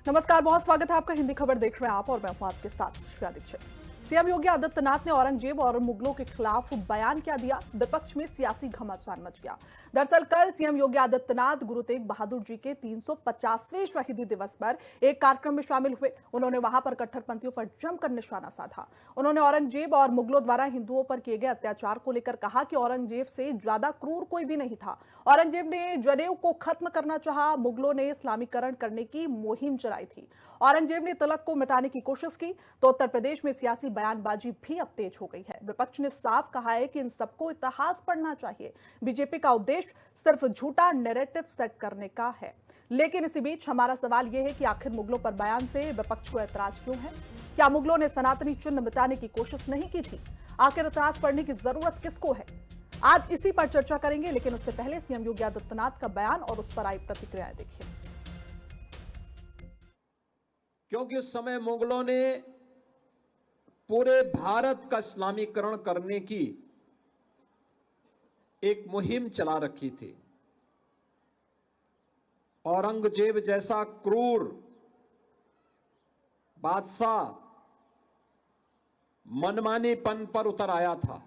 नमस्कार, बहुत स्वागत है आपका। हिंदी खबर देख रहे हैं आप और मैं हूं आपके साथ श्रेया दीक्षित। सीएम योगी आदित्यनाथ ने औरंगजेब और मुगलों के खिलाफ बयान क्या दिया, विपक्ष में सियासी घमासान मच गया। दरअसल कल सीएम योगी आदित्यनाथ गुरु तेग बहादुर जी के 350वें शहीदी दिवस पर एक कार्यक्रम में शामिल हुए। उन्होंने वहां पर कट्टरपंथियों पर जमकर निशाना साधा। उन्होंने औरंगजेब और मुगलों द्वारा हिंदुओं पर किए गए अत्याचार को लेकर कहा कि औरंगजेब से ज्यादा क्रूर कोई भी नहीं था। औरंगजेब ने जनेऊ को खत्म करना चाहा, मुगलों ने इस्लामीकरण करने की मुहिम चलाई थी। औरंगजेब ने तिलक को मिटाने की कोशिश की तो उत्तर प्रदेश में सियासी बयानबाजी भी अब तेज हो गई है। विपक्ष ने साफ कहा है कि इन सबको इतिहास पढ़ना चाहिए। बीजेपी का उद्देश्य सिर्फ झूठा नैरेटिव सेट करने का है। लेकिन इसी बीच हमारा सवाल यह है कि आखिर मुगलों पर बयान से विपक्ष को ऐतराज क्यों है? क्या मुगलों ने सनातनी चिन्ह मिटाने की कोशिश नहीं की थी? आखिर इतिहास पढ़ने की जरूरत किसको है? आज इसी पर चर्चा करेंगे, लेकिन उससे पहले सीएम योगी आदित्यनाथ का बयान और उस पर आई प्रतिक्रियाएं देखिए। क्योंकि उस समय मुगलों ने पूरे भारत का इस्लामीकरण करने की एक मुहिम चला रखी थी। औरंगजेब जैसा क्रूर बादशाह मनमानीपन पर उतर आया था।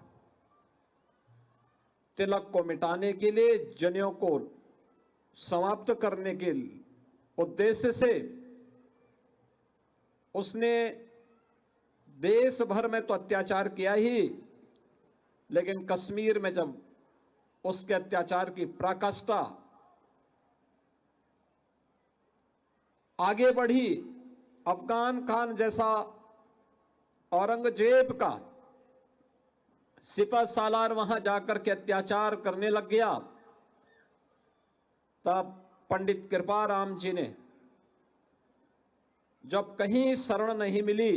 तिलक को मिटाने के लिए, जनेऊ को समाप्त करने के उद्देश्य से उसने देश भर में तो अत्याचार किया ही, लेकिन कश्मीर में जब उसके अत्याचार की पराकाष्ठा आगे बढ़ी, अफगान खान जैसा औरंगजेब का सिपह सालार वहां जाकर के अत्याचार करने लग गया, तब पंडित कृपाराम जी ने जब कहीं शरण नहीं मिली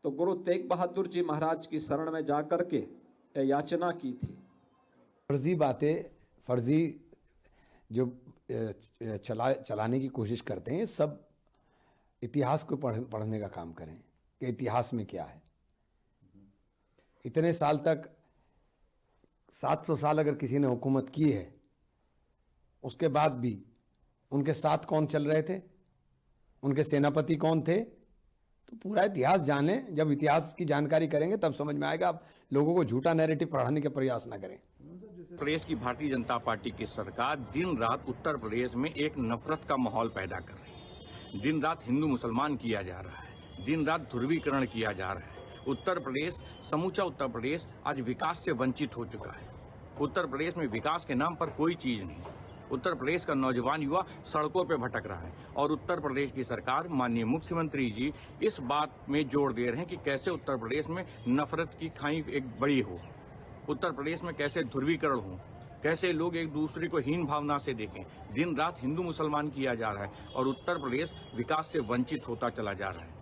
तो गुरु तेग बहादुर जी महाराज की शरण में जाकर के याचना की थी। फर्जी बातें, फर्जी जो चलाने की कोशिश करते हैं, सब इतिहास को पढ़ने का काम करें कि इतिहास में क्या है। इतने साल तक 700 साल अगर किसी ने हुकूमत की है, उसके बाद भी उनके साथ कौन चल रहे थे, उनके सेनापति कौन थे, तो पूरा इतिहास जाने। जब इतिहास की जानकारी करेंगे तब समझ में आएगा। आप लोगों को झूठा नैरेटिव पढ़ाने के प्रयास ना करें। प्रदेश की भारतीय जनता पार्टी की सरकार दिन रात उत्तर प्रदेश में एक नफरत का माहौल पैदा कर रही है। दिन रात हिंदू मुसलमान किया जा रहा है, दिन रात ध्रुवीकरण किया जा रहा है। उत्तर प्रदेश, समूचा उत्तर प्रदेश आज विकास से वंचित हो चुका है। उत्तर प्रदेश में विकास के नाम पर कोई चीज नहीं। उत्तर प्रदेश का नौजवान युवा सड़कों पर भटक रहा है और उत्तर प्रदेश की सरकार, माननीय मुख्यमंत्री जी इस बात में जोर दे रहे हैं कि कैसे उत्तर प्रदेश में नफरत की खाई एक बड़ी हो, उत्तर प्रदेश में कैसे ध्रुवीकरण हो, कैसे लोग एक दूसरे को हीन भावना से देखें। दिन रात हिंदू मुसलमान किया जा रहा है और उत्तर प्रदेश विकास से वंचित होता चला जा रहा है।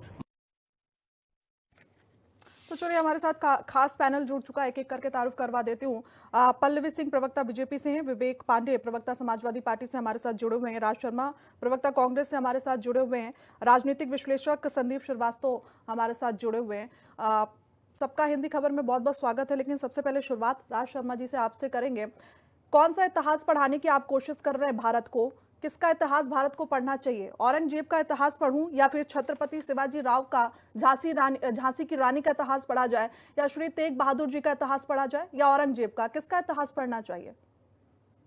तो चलिए, हमारे साथ खास पैनल जुड़ चुका है, एक एक करके तारुफ करवा देती हूँ। पल्लवी सिंह प्रवक्ता बीजेपी से हैं, विवेक पांडे प्रवक्ता समाजवादी पार्टी से हमारे साथ जुड़े हुए हैं, राज शर्मा प्रवक्ता कांग्रेस से हमारे साथ जुड़े हुए हैं, राजनीतिक विश्लेषक संदीप श्रीवास्तव हमारे साथ जुड़े हुए हैं। सबका हिंदी खबर में बहुत बहुत स्वागत है। लेकिन सबसे पहले शुरुआत राज शर्मा जी से आपसे करेंगे। कौन सा इतिहास पढ़ाने की आप कोशिश कर रहे हैं भारत को? किसका इतिहास भारत को पढ़ना चाहिए? औरंगजेब का इतिहास पढ़ूं या फिर छत्रपति शिवाजी राव का झांसी की रानी का इतिहास पढ़ा जाए, या श्री तेग बहादुर जी का इतिहास पढ़ा जाए, या औरंगजेब का? किसका इतिहास पढ़ना चाहिए?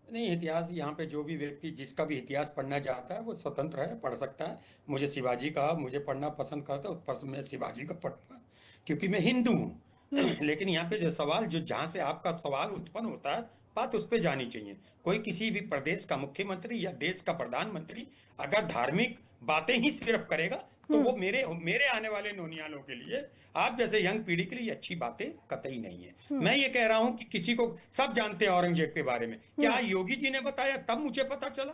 नहीं, इतिहास यहाँ पे जो भी व्यक्ति जिसका भी इतिहास पढ़ना चाहता है वो स्वतंत्र है, पढ़ सकता है। मुझे शिवाजी का मुझे पढ़ना पसंद करता है, मैं शिवाजी का पढ़ूंगा क्योंकि मैं हिंदू हूँ। लेकिन यहाँ पे जो सवाल जो जहाँ से आपका सवाल उत्पन्न होता है, बात उस पर जानी चाहिए। कोई किसी भी प्रदेश का मुख्यमंत्री या देश का प्रधानमंत्री अगर धार्मिक बातें ही सिर्फ करेगा तो वो मेरे मेरे आने वाले नौनियालों के लिए, आप जैसे यंग पीढ़ी के लिए अच्छी बातें कतई नहीं है। मैं ये कह रहा हूं कि किसी को, सब जानते हैं औरंगजेब के बारे में, क्या योगी जी ने बताया तब मुझे पता चला?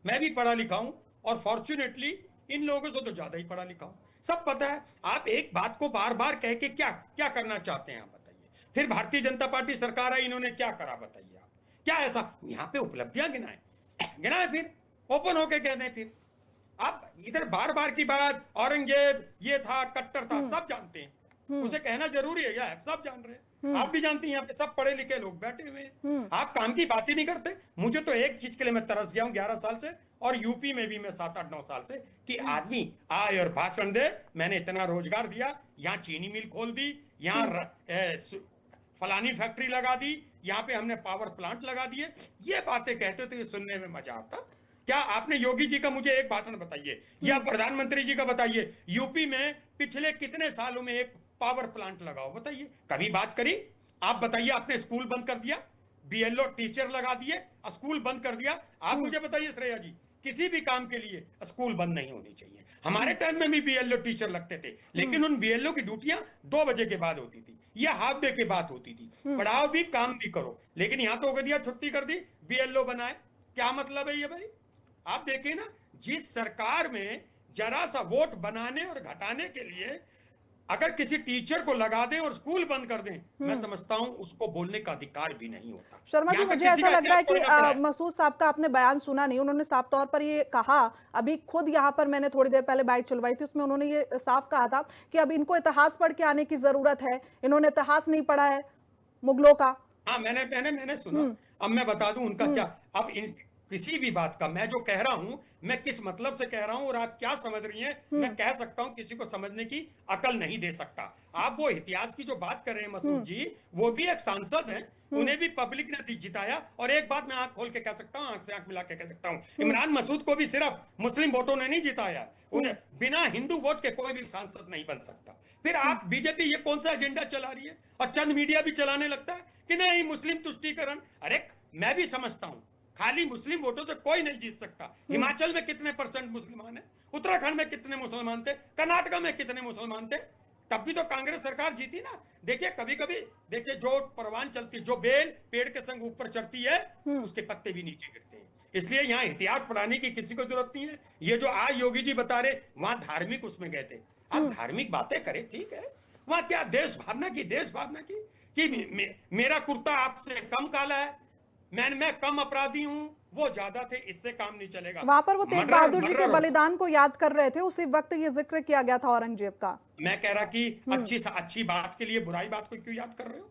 मैं भी पढ़ा लिखा हूं और फॉर्चुनेटली इन लोगों से तो ज्यादा ही पढ़ा लिखा हूं, सब पता है। आप एक बात को बार बार कह के क्या क्या करना चाहते हैं आप बताइए। फिर भारतीय जनता पार्टी सरकार आई, इन्होंने क्या करा बताइए आप? क्या ऐसा यहाँ पे उपलब्धियां गिनाए फिर ओपन होके कह दें। फिर आप इधर बार बार की बात, औरंगजेब ये था, कट्टर था, सब जानते हैं। उसे कहना जरूरी है क्या? सब जान रहे हैं, आप भी जानती हैं, यहाँ पे सब पढ़े लिखे लोग बैठे हुए हैं। आप काम की बात ही नहीं करते। मुझे तो एक चीज के लिए मैं तरस गया हूँ 11 साल से, और यूपी में भी मैं 7-8-9 साल से कि आदमी आए और भाषण दे, मैंने इतना रोजगार दिया, यहाँ चीनी मिल खोल दी, यहाँ फलानी फैक्ट्री लगा दी, यहाँ पे हमने पावर प्लांट लगा दिए, ये बातें कहते तो ये सुनने में मजा आता। क्या आपने योगी जी का मुझे एक भाषण बताइए या प्रधानमंत्री जी का बताइए, यूपी में पिछले कितने सालों में एक पावर प्लांट लगाओ, बताइए, कभी बात करी? आप बताइए, आपने स्कूल बंद कर दिया, बीएलओ टीचर लगा दिए, स्कूल बंद कर दिया। आप मुझे बताइए श्रेया जी, किसी भी काम के लिए स्कूल बंद नहीं होनी चाहिए। हमारे टाइम में भी बीएलओ टीचर लगते थे, लेकिन उन बीएलओ की ड्यूटियां 2 बजे के बाद होती थी या हाफ डे के बाद होती थी। पढ़ाओ भी, काम भी करो, लेकिन यहां तो दिया छुट्टी कर दी, बीएलओ बनाए। क्या मतलब है ये भाई? आप देखिए ना, जिस सरकार में जरा सा वोट बनाने और घटाने के लिए अगर किसी टीचर को लगा दें और स्कूल बंद कर दें, मैं समझता हूं उसको बोलने का अधिकार भी नहीं होता। शर्मा जी, मुझे ऐसा लग रहा है कि मसूद साहब का आपने बयान सुना नहीं। उन्होंने साफ तौर पर ये कहा, अभी खुद यहाँ पर मैंने थोड़ी देर पहले बाइट चलवाई थी, उसमें उन्होंने ये साफ कहा था कि अब इनको इतिहास पढ़ के आने की जरूरत है, इन्होंने इतिहास नहीं पढ़ा है मुगलों का। हाँ, मैंने सुना। अब मैं बता दूं उनका क्या, अब किसी भी बात का मैं जो कह रहा हूं, मैं किस मतलब से कह रहा हूं और आप क्या समझ रही हैं, मैं कह सकता हूं, किसी को समझने की अकल नहीं दे सकता। आप वो इतिहास की जो बात कर रहे हैं मसूद जी, वो भी एक सांसद हैं, उन्हें भी पब्लिक ने जिताया। और एक बात मैं आंख खोल के कह सकता हूं, आंख से आंख मिला के कह सकता हूं, इमरान मसूद को भी सिर्फ मुस्लिम वोटों ने नहीं जिताया, उन्हें बिना हिंदू वोट के कोई भी सांसद नहीं बन सकता। फिर आप बीजेपी ये कौन सा एजेंडा चला रही है? और चंद मीडिया भी चलाने लगता है कि नहीं मुस्लिम तुष्टीकरण। अरे मैं भी समझता हूं, खाली मुस्लिम वोटों से कोई नहीं जीत सकता। हिमाचल में कितने % मुसलमान हैं, उत्तराखंड में कितने मुसलमान थे, कर्नाटक में कितने मुसलमान थे, तब भी तो कांग्रेस सरकार जीती ना। देखिए कभी कभी देखिए, जो परवान चलती, जो बेल पेड़ के संग ऊपर चढ़ती है, उसके पत्ते भी नीचे गिरते हैं। इसलिए यहाँ इतिहास पढ़ाने की किसी को जरूरत नहीं है। ये जो आज योगी जी बता रहे, वहां धार्मिक उसमें गए थे, आप धार्मिक बातें करें, ठीक है, वहां क्या देश भावना की कि मेरा कुर्ता आपसे कम काला है, मैं कम अपराधी हूं, वो ज्यादा थे, इससे काम नहीं चलेगा। वहां पर वो तेग बहादुर जी के बलिदान को याद कर रहे थे, उसी वक्त ये जिक्र किया गया था औरंगजेब का। मैं कह रहा कि अच्छी बात के लिए बुराई बात को क्यों याद कर रहे हो?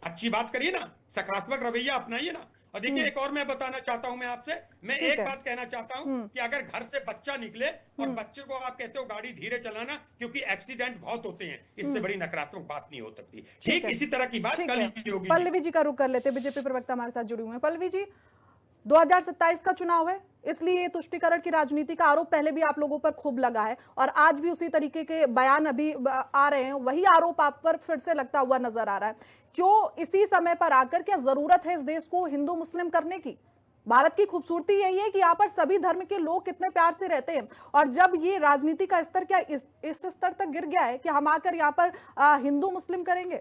अच्छी बात करिए ना, सकारात्मक रवैया अपनाइए ना। और देखिए एक और मैं बताना चाहता हूं, मैं आपसे एक बात कहना चाहता हूं कि अगर घर से बच्चा निकले और बच्चे को आप कहते हो गाड़ी धीरे चलाना क्योंकि एक्सीडेंट बहुत होते हैं, इससे बड़ी नकारात्मक बात नहीं हो सकती। ठीक इसी तरह की बात कल होगी। पल्लवी जी का रुख कर लेते, बीजेपी प्रवक्ता हमारे साथ जुड़े हुए हैं। पल्लवी जी, 2027 का चुनाव है, इसलिए ये तुष्टीकरण की राजनीति का आरोप पहले भी आप लोगों पर खूब लगा है और आज भी उसी तरीके के बयान अभी आ रहे हैं, वही आरोप आप पर फिर से लगता हुआ नजर आ रहा है। क्यों इसी समय पर आकर, क्या जरूरत है इस देश को हिंदू मुस्लिम करने की? भारत की खूबसूरती यही है कि यहाँ पर सभी धर्म के लोग कितने प्यार से रहते हैं, और जब ये राजनीति का स्तर क्या इस स्तर तक गिर गया है कि हम आकर यहाँ पर हिंदू मुस्लिम करेंगे?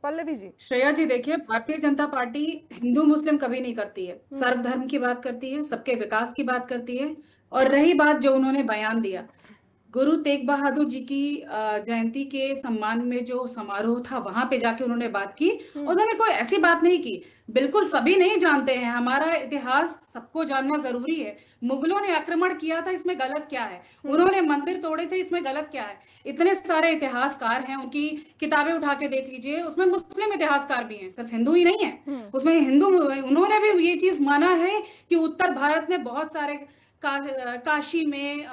पल्लवी जी। श्रेया जी, देखिए, भारतीय जनता पार्टी हिंदू मुस्लिम कभी नहीं करती है, सर्वधर्म की बात करती है, सबके विकास की बात करती है। और रही बात जो उन्होंने बयान दिया, गुरु तेग बहादुर जी की जयंती के सम्मान में जो समारोह था, वहां पे जाके उन्होंने बात की, उन्होंने कोई ऐसी बात नहीं की। बिल्कुल सभी नहीं जानते हैं, हमारा इतिहास सबको जानना जरूरी है। मुगलों ने आक्रमण किया था, इसमें गलत क्या है? उन्होंने मंदिर तोड़े थे, इसमें गलत क्या है? इतने सारे इतिहासकार हैं, उनकी किताबें उठा के देख लीजिए, उसमें मुस्लिम इतिहासकार भी हैं, सिर्फ हिंदू ही नहीं है उसमें, हिंदू। उन्होंने भी ये चीज माना है कि उत्तर भारत में बहुत सारे काशी में,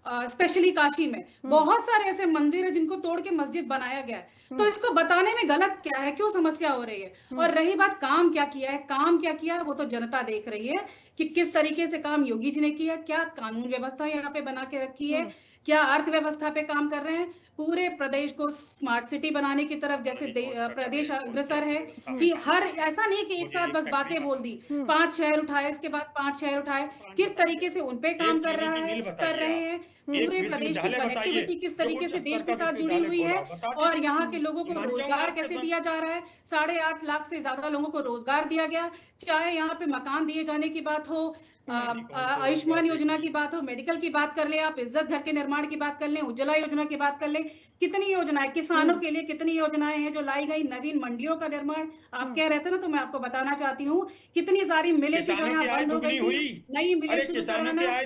स्पेशली काशी में बहुत सारे ऐसे मंदिर हैं जिनको तोड़ के मस्जिद बनाया गया है। तो इसको बताने में गलत क्या है, क्यों समस्या हो रही है? और रही बात काम क्या किया है, काम क्या किया है वो तो जनता देख रही है कि किस तरीके से काम योगी जी ने किया, क्या कानून व्यवस्था यहाँ पे बना के रखी है, क्या अर्थव्यवस्था पे काम कर रहे हैं, पूरे प्रदेश को स्मार्ट सिटी बनाने की तरफ जैसे प्रदेश अग्रसर है कि हर ऐसा नहीं कि एक साथ बस बातें बोल दी, 5 शहर उठाए, इसके बाद 5 शहर उठाए, किस तरीके से उनपे काम कर रहे हैं, पूरे प्रदेश की कनेक्टिविटी किस तरीके से देश के साथ जुड़ी हुई है, और यहाँ के लोगों को रोजगार कैसे दिया जा रहा है। 8.5 लाख से ज्यादा लोगों को रोजगार दिया गया, चाहे यहाँ पे मकान दिए जाने की बात हो, आयुष्मान योजना की बात हो, मेडिकल की बात कर ले, आप इज्जत घर के निर्माण की बात कर लें, उज्ज्वला योजना की बात कर लें, कितनी योजनाएं किसानों के लिए, कितनी योजनाएं हैं जो लाई गई, नवीन मंडियों का निर्माण आप कह रहे थे ना, तो मैं आपको बताना चाहती हूँ कितनी सारी मिलें जो यहाँ बंद हो गई थी, नई मिलें शुरू कराना।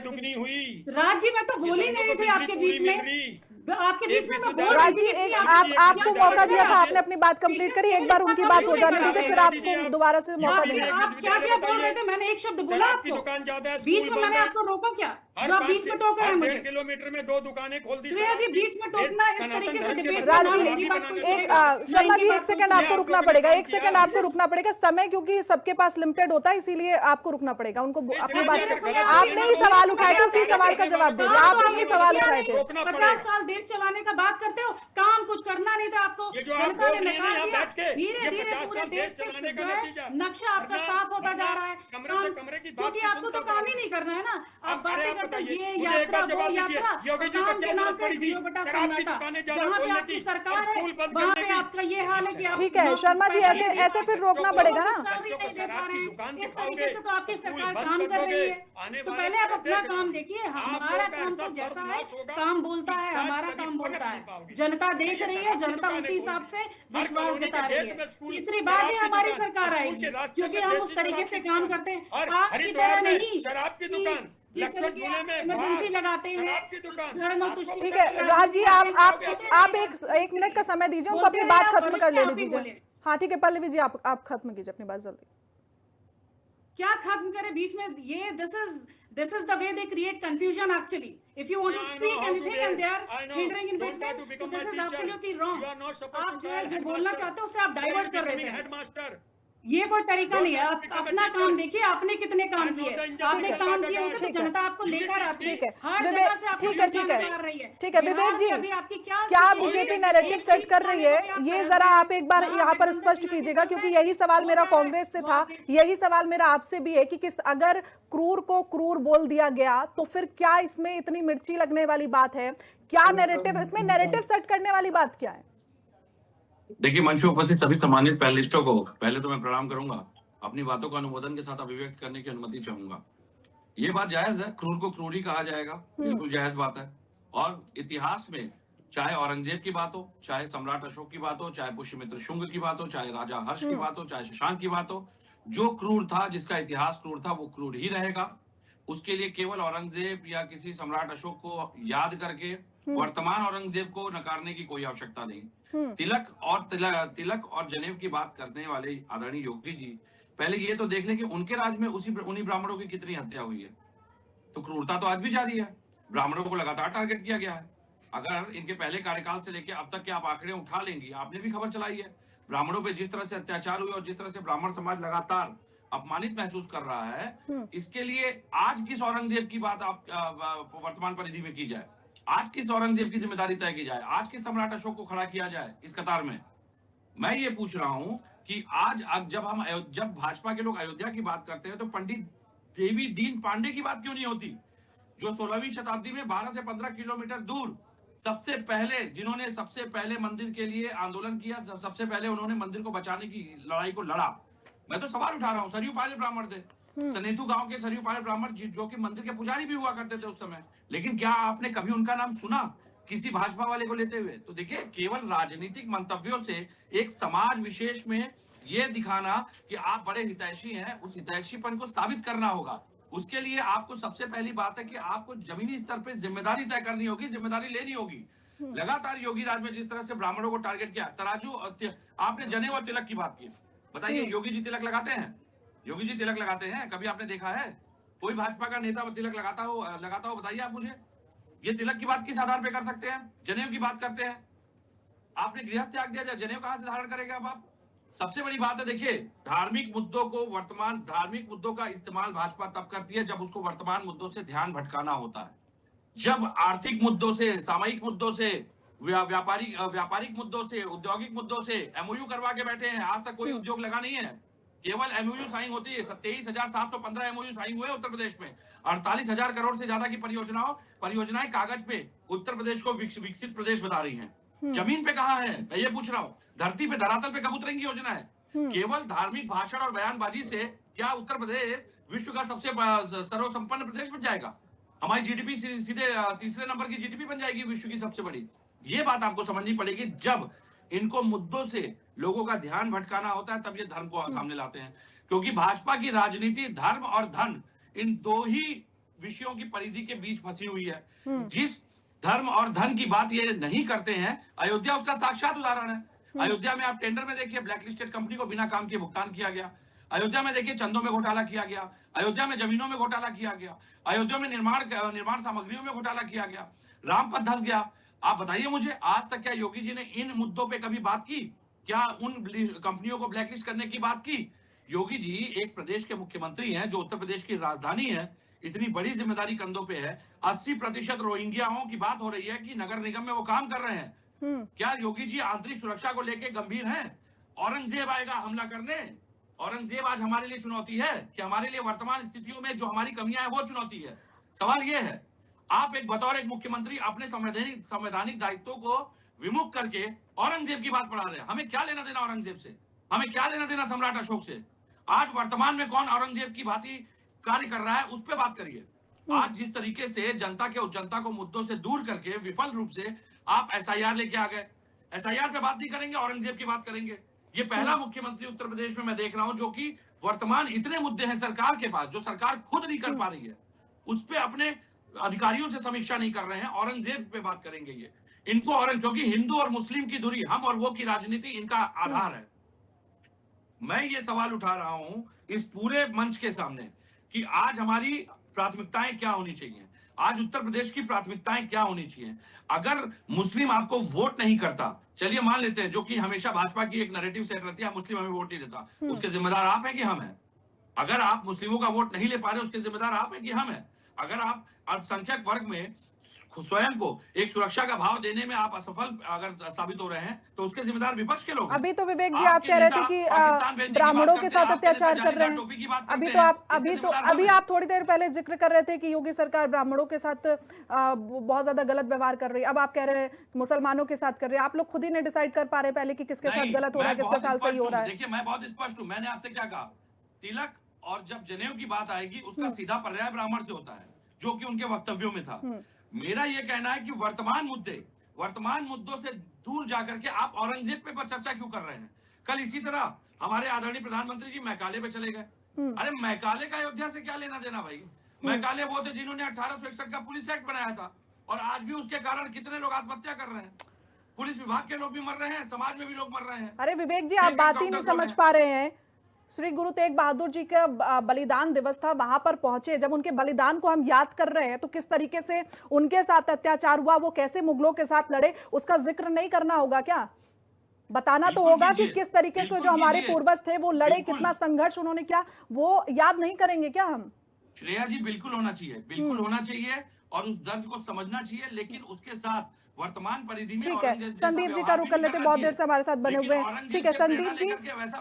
राज्य में तो बोल ही नहीं थे आपके बीच में, आपके बीच में मैं बोल रही राज थी जी, कितनी एक आप आपको मौका दिया था, आपने अपनी बात कंप्लीट करी, एक बार उनकी बात हो जाने दीजिए, फिर आपको दोबारा से मौका देंगे। आप क्या क्या बोल रहे थे? मैंने एक शब्द बोला शराब की आपको दुकान ज्यादा है, बीच स्कूल में, मैंने बंद है। आपको रोका क्या? हर जो आप 5 बीच में टोक रहे हैं हर मुझे। 1.5 किलोमीटर में 2 दुकानें खोल दी श्रेया जी, शराब की। बीच में टोकना इस सनातन तरीके से धर्म के डिबेट बदनाम राज जी, मेरी बात कोई एक सुनेगा ना शर्मा इनकी जी, बात एक कोई सेकंड सुनेगा। आपको आप रुकना लोगों ने पड़ेगा, काम एक किया। सेकंड आपको रुकना पड़ेगा, समय क्योंकि सबके पास लिमिटेड होता है, इसीलिए आपको रुकना पड़ेगा, उनको अपनी इसलिए बात, अगर गलत आपने ही बोलेंगे सवाल तो उठाए थे, उसी सवाल का जवाब दे दिया, काम तो आपने ही आपने सवाल किया उठाए नहीं। थे। रोकना 50 पड़ेगा। साल देश चलाने का बात करते हो, काम कुछ करना नहीं था आपको। ये जो आप जनता बोल ने रही है ना नकार यहाँ दिया। बैठ के, धीरे ये धीरे 50 पूरे साल देश देश चलाने के का जो है नतीजा। नक्शा आपका वरना- साफ होता जा वरना रहा है। कमरे से कमरे की बात क्योंकि नहीं आपको तो सुनता काम था। ही नहीं करना है ना। आप अब अरे बातें आप करते हो, बताइए, ये मुझे एक यात्रा बार वो जवाब यात्रा, दीजिए, योगी और जी को काम क्या के नाम जरूरत पे पड़ी थी जियो बटा शराब की सन्नाटा। दुकानें ज्यादा जहाँ पे खोलने आपकी की सरकार और है, स्कूल बंद वहाँ करने पे की? आपका ये हाल है कि आप ठीक है ना शर्मा जी, पैसा ऐसे नहीं दे ऐसे पा फिर रहे, रोकना बच्चों को- पड़ेगा ना। सैलरी बच्चों को नहीं दे पा शराब रहे की हैं। दुकान इस दिखाओगे, तरीके से तो आपकी स्कूल सरकार बंद काम कर कर रही दोगे, है। आने तो वाले पहले आप बड़े अपना देख काम लेना। देखिए। आप हमारा लोगों का काम ऐसा तो जैसा है, सर्वनाश होगा काम बोलता कि है, शायद हमारा कभी काम पनप बोलता नहीं है। पाओगे। जनता देख ये रही है, शराब की जनता दुकानें उसी खोल हिसाब दी। से हर विश्वास कॉलोनी के जता रही गेट है। में स्कूल, तीसरी बात शराब भी की हमारी दुकान, सरकार स्कूल आएगी, के रास्ते क्योंकि में हम देसी उस तरीके शराब से की काम दुकान। करते हैं। और आपकी तरह हरिद्वार में नहीं शराब की कि दुकान, जिस लक्ष्मण तरीके झूले आप में इमरजेंसी बाहर लगाते हैं, शराब की दुकान। धर्म और आपको तुष्टि ठीक पता है नहीं राज जी, राजनीति आप करते आप रहेंगे, एक मिनट का समय दीजिए उनको बोलते अपनी रहे, बात आप खत्म कर फरिश्ते, लेने आप ही दीजिए। बोले। हाँ ठीक है पल्लवी जी, आप खत्म कीजिए अपनी बात जल्दी। क्या खत्म करे बीच में? ये this is the way they create confusion actually. If you want to I know speak how to anything behave. and they are I know. hindering in Don't try between, to so become this my is teacher. absolutely wrong. You are not supposed आप to जो है call जो बोलना headmaster. चाहते हो उसे आप Why divert are कर becoming देते हैं। headmaster? ये कोई तरीका Don't नहीं है। try to आप become a अपना teacher. काम देखिए, आपने कितने काम I know किए। the आपने injustice काम by the किए होंगे dog. तो ठीक है, जनता आपको You लेकर teach आती है। me. ठीक है हर विवेक, जगह से आपको ठीक है जनता ठीक है नकार रही है। ठीक है बिहार विवेक में जी, अभी आपकी क्या क्या स्थिति बीजेपी हुई? नैरेटिव एक सेट सीट कर रही पाने है, को भी आप ये तरस जरा गए। आप एक बार वहाँ यहाँ पर गठबंधन स्पष्ट मिला के कीजिएगा, चल क्योंकि रहा है। यही सवाल वो मेरा क्या है? कांग्रेस से वो था, आपके- यही सवाल मेरा आपसे भी है कि किस अगर क्रूर को क्रूर बोल दिया गया तो फिर क्या इसमें इतनी मिर्ची लगने वाली बात है? क्या नैरेटिव, इसमें नैरेटिव सेट करने वाली बात क्या है? देखिए, मंच पे उपस्थित सभी सम्मानित पैनलिस्टों को पहले तो मैं प्रणाम करूंगा। अपनी बातों को अनुमोदन के साथ अभिव्यक्त करने की अनुमति चाहूंगा। ये बात जायज है, क्रूर को क्रूर ही कहा जाएगा, बिल्कुल जायज बात है। और इतिहास में चाहे औरंगजेब की बात हो, चाहे सम्राट अशोक की बात हो, चाहे पुष्यमित्र शुंग की बात हो, चाहे राजा हर्ष की बात हो, चाहे शशांक की बात हो, जो क्रूर था, जिसका इतिहास क्रूर था, वो क्रूर ही रहेगा। उसके लिए केवल औरंगजेब या किसी सम्राट अशोक को याद करके वर्तमान औरंगजेब को नकारने की कोई आवश्यकता नहीं। तिलक और जनेव की बात करने वाले आदरणीय योगी जी, पहले ये तो देख लें कि उनके राज में उन्हीं ब्राह्मणों की कितनी हत्या हुई है। तो क्रूरता तो आज भी जारी है, ब्राह्मणों को लगातार टारगेट किया गया है। अगर इनके पहले कार्यकाल से लेकर अब तक के आप आंकड़े उठा लेंगी, आपने भी खबर चलाई है, ब्राह्मणों पे जिस तरह से अत्याचार हुए और जिस तरह से ब्राह्मण समाज लगातार अपमानित महसूस कर रहा है, इसके लिए आज किस औरंगजेब की बात आप वर्तमान परिधि में की जाए, आज किस औरंगजेब की जिम्मेदारी तय की जाए, आज किस सम्राट अशोक को खड़ा किया जाए इस कतार में? मैं ये पूछ रहा हूं कि आज जब भाजपा के लोग अयोध्या की बात करते हैं तो पंडित देवी दीन पांडे की बात क्यों नहीं होती, जो 16वीं शताब्दी में 12 से 15 किलोमीटर दूर जिन्होंने सबसे पहले मंदिर के लिए आंदोलन किया, सबसे पहले उन्होंने मंदिर को बचाने की लड़ाई को लड़ा। मैं तो सवाल उठा रहा हूँ, सरयू पाले ब्राह्मण थे, सनेतु गांव के सरयू पाले ब्राह्मण जो कि मंदिर के पुजारी भी हुआ करते थे उस समय, लेकिन क्या आपने कभी उनका नाम सुना किसी भाजपा वाले को लेते हुए? तो देखिए, केवल राजनीतिक मंतव्यों से एक समाज विशेष में ये दिखाना कि आप बड़े हितैषी हैं, उस हितैषीपन को साबित करना होगा। उसके लिए आपको सबसे पहली बात है कि आपको जमीनी स्तर पे जिम्मेदारी तय करनी होगी, जिम्मेदारी लेनी होगी। लगातार योगी राज में जिस तरह से ब्राह्मणों को टारगेट किया, आपने जनेऊ और तिलक की बात की, बताइए योगी जी तिलक लगाते हैं? योगी जी तिलक लगाते हैं? कभी आपने देखा है कोई भाजपा का नेता तिलक लगाता हो? बताइए आप मुझे। ये तिलक की बात किस आधार पे कर सकते हैं? जनेऊ की बात करते हैं, आपने गृहस्थ त्याग दिया, जनेऊ कहां से धारण करेगा अब आप? सबसे बड़ी बात है, देखिए, धार्मिक मुद्दों का इस्तेमाल भाजपा तब करती है जब उसको वर्तमान मुद्दों से ध्यान भटकाना होता है। जब आर्थिक मुद्दों से, सामयिक मुद्दों से, व्यापारिक मुद्दों से, औद्योगिक मुद्दों से एमओयू करवा के बैठे हैं, आज तक कोई उद्योग लगा नहीं है। केवल एमओयू साइन होती है, 23,715 एमओयू साइन हुए उत्तर प्रदेश में। 48,000 करोड़ से ज्यादा की परियोजनाएं कागज पे उत्तर प्रदेश को विकसित प्रदेश बता रही हैं। जमीन पे कहाँ है, मैं ये पूछ रहा हूँ? धरती पे, धरातल पे कब उतरेंगी योजना है? केवल धार्मिक भाषण और बयानबाजी से क्या उत्तर प्रदेश विश्व का सबसे सर्वसंपन्न प्रदेश बन जाएगा? हमारी जीडीपी सीधे तीसरे नंबर की जीडीपी बन जाएगी विश्व की सबसे बड़ी। ये बात आपको समझनी पड़ेगी। जब इनको मुद्दों से लोगों का ध्यान भटकाना होता है तब ये धर्म को सामने लाते हैं, क्योंकि भाजपा की राजनीति धर्म और धन, इन दो ही विषयों की परिधि के बीच फंसी हुई है। जिस धर्म और धन की बात ये नहीं करते हैं, अयोध्या उसका साक्षात उदाहरण है। अयोध्या में आप टेंडर में देखिए, ब्लैकलिस्टेड कंपनी को बिना काम किए भुगतान किया गया। अयोध्या में देखिए चंदों में घोटाला किया गया, अयोध्या में जमीनों में घोटाला किया गया, अयोध्या में निर्माण सामग्रियों में घोटाला किया गया, रामपथ धस गया। आप बताइए मुझे, आज तक क्या योगी जी ने इन मुद्दों पे कभी बात की? क्या उन कंपनियों को ब्लैकलिस्ट करने की बात की? योगी जी एक प्रदेश के मुख्यमंत्री हैं जो उत्तर प्रदेश की राजधानी है, इतनी बड़ी जिम्मेदारी कंधों पे है। 80% रोहिंग्याओं की बात हो रही है कि नगर निगम में वो काम कर रहे हैं। क्या योगी जी आंतरिक सुरक्षा को लेकर गंभीर हैं? औरंगजेब आएगा हमला करने? औरंगजेब आज हमारे लिए चुनौती है कि हमारे लिए वर्तमान स्थितियों में जो हमारी कमियां हैं वो चुनौती है? सवाल ये है, आप एक बतौर एक मुख्यमंत्री अपने संवैधानिक दायित्वों को विमुख करके औरंगजेब की बात पढ़ा रहे हैं। हमें क्या लेना देना औरंगजेब से? हमें क्या लेना देना सम्राट अशोक से? आज वर्तमान में कौन औरंगजेब की भांति कार्य कर रहा है, उस पर बात करिए। आज जिस तरीके से जनता को मुद्दों से दूर करके विफल रूप से आप एसआईआर लेके आ गए, एसआईआर पे बात नहीं करेंगे, औरंगजेब की बात करेंगे। ये पहला मुख्यमंत्री उत्तर प्रदेश में मैं देख रहा हूं जो कि वर्तमान इतने मुद्दे हैं सरकार के पास जो सरकार खुद नहीं कर पा रही है, उस पे अपने अधिकारियों से समीक्षा नहीं कर रहे हैं, औरंगजेब पे बात करेंगे। ये इनको क्योंकि हिंदू और मुस्लिम की दूरी, हम और वो की राजनीति इनका आधार है। मैं ये सवाल उठा रहा हूं इस पूरे मंच के सामने कि आज हमारी प्राथमिकताएं क्या होनी चाहिए, आज उत्तर प्रदेश की प्राथमिकताएं क्या होनी चाहिए। अगर मुस्लिम आपको वोट नहीं करता, चलिए मान लेते हैं, जो कि हमेशा भाजपा की एक नैरेटिव सेट रहती है, मुस्लिम हमें वोट नहीं देता, उसके जिम्मेदार आप हैं कि हम हैं? अगर आप मुस्लिमों का वोट नहीं ले पा रहे, उसके जिम्मेदार आप हैं कि हम हैं? अगर आप अल्पसंख्यक वर्ग में स्वयं को एक सुरक्षा का भाव देने में आप असफल अगर साबित हो रहे हैं, तो उसके जिम्मेदार विपक्ष के लोग हैं। अभी तो विवेक जी आप कह रहे थे कि ब्राह्मणों के साथ अत्याचार कर रहे हैं। अभी आप थोड़ी देर पहले जिक्र कर रहे थे कि योगी सरकार ब्राह्मणों के साथ बहुत ज्यादा गलत व्यवहार कर रही है। अब आप कह रहे हैं मुसलमानों के साथ कर रहे हैं। आप लोग खुद ही नहीं डिसाइड कर पा रहे पहले कि किसके साथ गलत हो रहा है, किसके साथ सही हो रहा है। देखिए, मैं बहुत स्पष्ट हूं। मैंने आपसे क्या कहा, तिलक और जब जनेऊ की बात आएगी उसका सीधा पर्याय ब्राह्मण से होता है, जो कि उनके वक्तव्यों में था। मेरा यह कहना है कि वर्तमान मुद्दों से दूर जाकर के आप औरंगजेब पे पर चर्चा क्यों कर रहे हैं? कल इसी तरह हमारे आदरणीय प्रधानमंत्री जी मैकाले पे चले गए। अरे मैकाले का अयोध्या से क्या लेना देना भाई? मैकाले वो थे जिन्होंने 1861 का पुलिस एक्ट बनाया था, और आज भी उसके कारण कितने लोग आत्महत्या कर रहे हैं। पुलिस विभाग के लोग भी मर रहे हैं, समाज में भी लोग मर रहे हैं। अरे विवेक जी, आप बात ही नहीं समझ पा रहे हैं। श्री गुरु तेग बहादुर जी का बलिदान दिवस था, वहां पर पहुंचे, जब उनके बलिदान को हम याद कर रहे हैं तो किस तरीके से उनके साथ अत्याचार हुआ, वो कैसे मुगलों के साथ लड़े, उसका जिक्र नहीं करना होगा क्या? बताना तो होगा कि किस तरीके से जो हमारे पूर्वज थे वो लड़े, कितना संघर्ष उन्होंने किया, वो याद नहीं करेंगे क्या हम? श्रेया जी, बिल्कुल होना चाहिए, बिल्कुल होना चाहिए, और उस दर्द को समझना चाहिए, लेकिन उसके साथ वर्तमान परिधि में ठीक है, संदीप जी का रुख कर लेते, बहुत देर से हमारे साथ बने हुए हैं। ठीक है संदीप जी,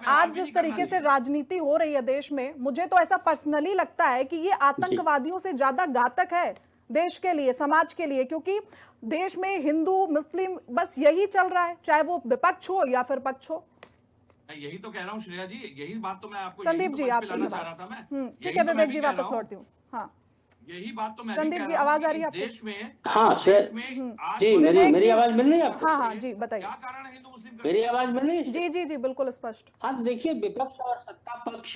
आज जिस तरीके से राजनीति हो रही है देश में, मुझे तो ऐसा पर्सनली लगता है कि ये आतंकवादियों से ज्यादा घातक है देश के लिए, समाज के लिए, क्योंकि देश में हिंदू मुस्लिम बस यही चल रहा है, चाहे वो विपक्ष हो या फिर पक्ष हो। यही तो कह रहा हूँ श्रेया जी, यही बात तो मैं आपको संदीप जी आपसे ठीक है, विवेक जी वापस लौटती हूँ। हाँ, यही बात तो मैं संदीप जी आवाज आ रही है आपको? देश में, हाँ जी, मेरी आवाज मिल रही है आपको? हाँ जी बताइए, क्या कारण है हिंदू मुस्लिम? मेरी आवाज मिल रही है? जी जी जी बिल्कुल स्पष्ट। हाँ, तो देखिए, विपक्ष और सत्ता पक्ष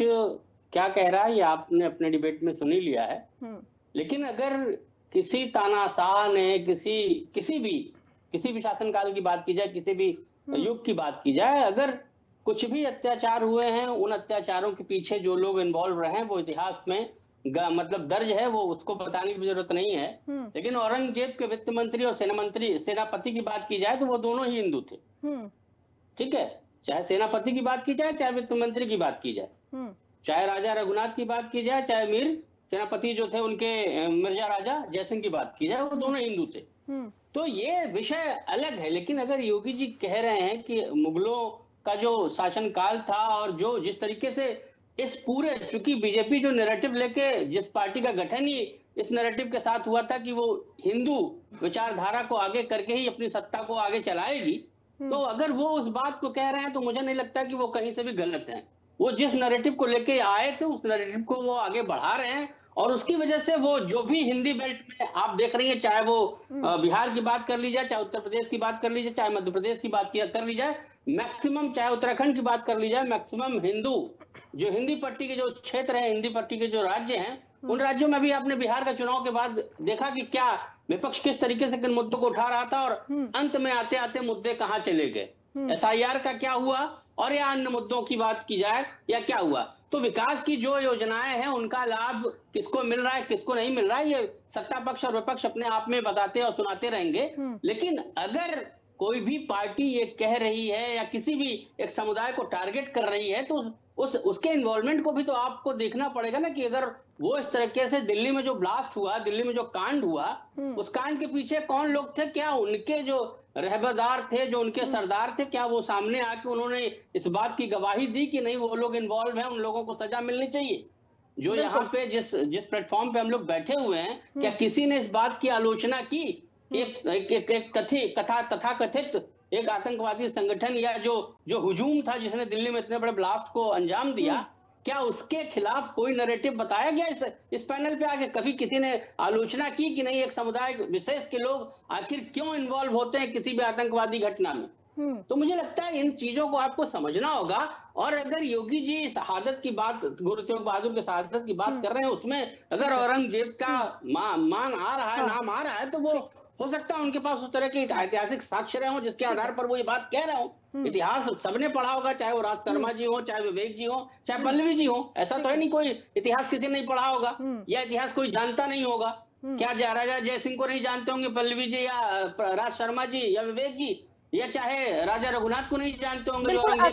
क्या कह रहा है ये आपने अपने डिबेट में सुन ही लिया है। लेकिन अगर किसी तानाशाह ने किसी भी शासनकाल की बात की जाए, किसी भी युग की बात की जाए, अगर कुछ भी अत्याचार हुए हैं, उन अत्याचारों के पीछे जो लोग इन्वॉल्व रहे हैं वो इतिहास में मतलब दर्ज है, वो उसको बताने की जरूरत नहीं है। लेकिन औरंगजेब के वित्त मंत्री और सेनापति की बात की जाए तो वो दोनों ही हिंदू थे। ठीक है, चाहे सेनापति की बात की जाए, चाहे वित्त मंत्री की बात की जाए, चाहे राजा रघुनाथ की बात की जाए, चाहे मीर सेनापति जो थे उनके मिर्जा राजा जयसिंह की बात की जाए, वो दोनों हिंदू थे। तो ये विषय अलग है। लेकिन अगर योगी जी कह रहे हैं कि मुगलों का जो शासनकाल था और जो जिस तरीके से इस पूरे, चूंकि बीजेपी जो नैरेटिव लेके, जिस पार्टी का गठन ही इस नैरेटिव के साथ हुआ था कि वो हिंदू विचारधारा को आगे करके ही अपनी सत्ता को आगे चलाएगी, तो अगर वो उस बात को कह रहे हैं तो मुझे नहीं लगता कि वो कहीं से भी गलत हैं। वो जिस नैरेटिव को लेके आए थे उस नैरेटिव को वो आगे बढ़ा रहे हैं, और उसकी वजह से वो जो भी हिंदी बेल्ट में आप देख रही है, चाहे वो बिहार की बात कर ली जाए, चाहे उत्तर प्रदेश की बात कर ली जाए, चाहे मध्य प्रदेश की बात कर ली जाए, मैक्सिमम, चाहे उत्तराखंड की बात कर ली जाए, मैक्सिमम हिंदू जो हिंदी पट्टी के जो क्षेत्र है, हिंदी पट्टी के जो राज्य हैं, उन राज्यों में भी आपने बिहार का चुनाव के बाद देखा कि क्या विपक्ष किस तरीके से किन मुद्दों को उठा रहा था और अंत में आते आते मुद्दे कहां चले गए, SIR का क्या हुआ और या अन्य मुद्दों की बात की जाए या क्या हुआ। तो विकास की जो योजनाएं हैं उनका लाभ किसको मिल रहा है किसको नहीं मिल रहा है, ये सत्ता पक्ष और विपक्ष अपने आप में बताते और सुनाते रहेंगे। लेकिन अगर कोई भी पार्टी ये कह रही है या किसी भी एक समुदाय को टारगेट कर रही है तो उसके इन्वॉल्वमेंट को भी तो आपको देखना पड़ेगा ना, कि अगर वो इस तरीके से दिल्ली में जो ब्लास्ट हुआ, दिल्ली में जो कांड हुआ, उस कांड के पीछे कौन लोग थे, क्या उनके जो रहबरदार थे, जो उनके सरदार थे, क्या वो सामने आके उन्होंने इस बात की गवाही दी कि नहीं वो लोग इन्वॉल्व हैं, उन लोगों को सजा मिलनी चाहिए। जो यहाँ पे जिस प्लेटफॉर्म पे हम लोग बैठे हुए हैं, क्या किसी ने इस बात की आलोचना की एक तथाकथित एक आतंकवादी संगठन या जो हुजूम था जिसने दिल्ली में इतने बड़े ब्लास्ट को अंजाम दिया, क्या उसके खिलाफ कोई नैरेटिव बताया गया इस पैनल पे आके? कभी किसी ने आलोचना की कि नहीं एक समुदाय विशेष के लोग आखिर क्यों इन्वॉल्व होते हैं किसी भी आतंकवादी घटना में? तो मुझे लगता है इन चीजों को आपको समझना होगा। और अगर योगी जी शहादत की बात, गुरु तेग बहादुर की शहादत की बात कर रहे हैं, उसमें अगर औरंगजेब का मान आ रहा है, नाम आ रहा है, तो वो हो सकता है उनके पास उस तरह के ऐतिहासिक साक्ष्य रहे हों जिसके आधार पर वो ये बात कह रहे हो। इतिहास सबने पढ़ा होगा, चाहे वो राज शर्मा जी हो, चाहे विवेक जी हो, चाहे पल्लवी जी हो। ऐसा तो है नहीं कोई इतिहास किसी ने नहीं पढ़ा होगा या इतिहास कोई जानता नहीं होगा। क्या राजा जय सिंह को नहीं जानते होंगे पल्लवी जी या राज शर्मा जी या विवेक जी, या चाहे राजा रघुनाथ को नहीं जानते होंगे जो इतिहास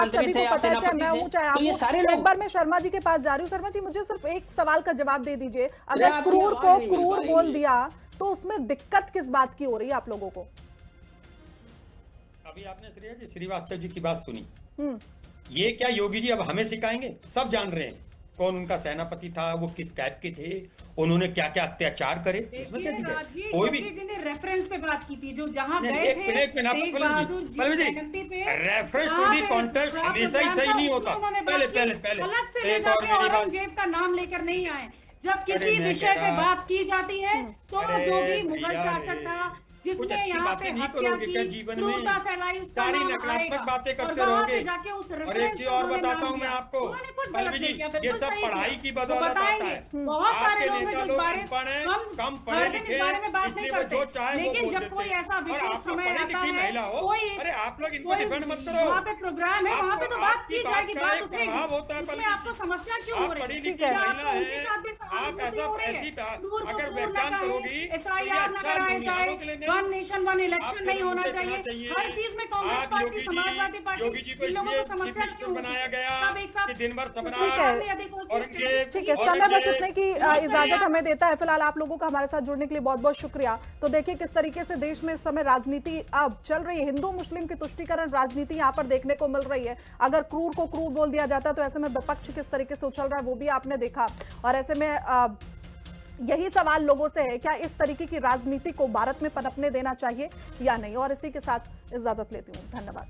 सभी को पता है, चाहे मैं हूँ चाहे आप हो। एक बार मैं शर्मा जी के पास जा रही हूँ। शर्मा जी, मुझे सिर्फ एक सवाल का जवाब दे दीजिए, अगर क्रूर को क्रूर बोल दिया तो उसमें दिक्कत किस बात की हो रही है आप लोगों को? अभी आपने श्रीवास्तव जी की बात सुनी, ये क्या योगी जी अब हमें सिखाएंगे? सब जान रहे हैं कौन उनका सेनापति था, वो किस टाइप के थे, उन्होंने क्या क्या अत्याचार करे। इसमें क्या दिक्कत? कोई भी रेफरेंस पे बात की थी, जो जहां गए थे तेग बहादुर जी जयंती पे, रेफरेंस टू दी कॉन्टेक्स्ट हमेशा ही सही नहीं होता। पहले अलग से ले जाके औरंगजेब का नाम लेकर नहीं आए। जब किसी विषय पे बात की जाती है तो जो भी मुगल शासक था जिसने यहाँ पे हत्या की, क्रूरता फैलाई, उसका नाम आएगा। बातें करते और रहोगे। जाके उस और एक चीज और बताता हूँ मैं आपको, पल्लवी जी, ये सब पढ़ाई की बदौलत आता है। बहुत सारे लोग हैं जो इस बारे कम पढ़े लिखे, बारे में बात नहीं करते, लेकिन जब कोई ऐसा विशेष समय आता है, कोई अरे आप लोग इनको डिफेंड मत करो। वहाँ पे प्रोग्राम है, वहाँ पे तो बात की जाएगी, बात उठेगी। इसमें आपको समस्या क्यों हो रही है? आपको उनके साथ भी सहानुभूति हो रही है? अगर व्याख्यान करोगी, SIR न कराया जाए, वन नेशन वन इलेक्शन नहीं होना चाहिए, हर चीज में कांग्रेस पार्टी, समाजवादी पार्टी, इन लोगों को समस्या क्यों बनाया गया सब एक साथ दिन भर ठीक है, समय बस इतने की इजाजत हमें देता है। फिलहाल आप लोगों का हमारे साथ जुड़ने के लिए बहुत बहुत शुक्रिया। तो देखिए किस तरीके से देश में इस समय राजनीति अब चल रही है, हिंदू मुस्लिम की तुष्टीकरण राजनीति यहाँ पर देखने को मिल रही है। अगर क्रूर को क्रूर बोल दिया जाता तो ऐसे में विपक्ष किस तरीके से उछल रहा है वो भी आपने देखा। और ऐसे में यही सवाल लोगों से है, क्या इस तरीके की राजनीति को भारत में पनपने देना चाहिए या नहीं। और इसी के साथ इजाजत लेती हूँ, धन्यवाद।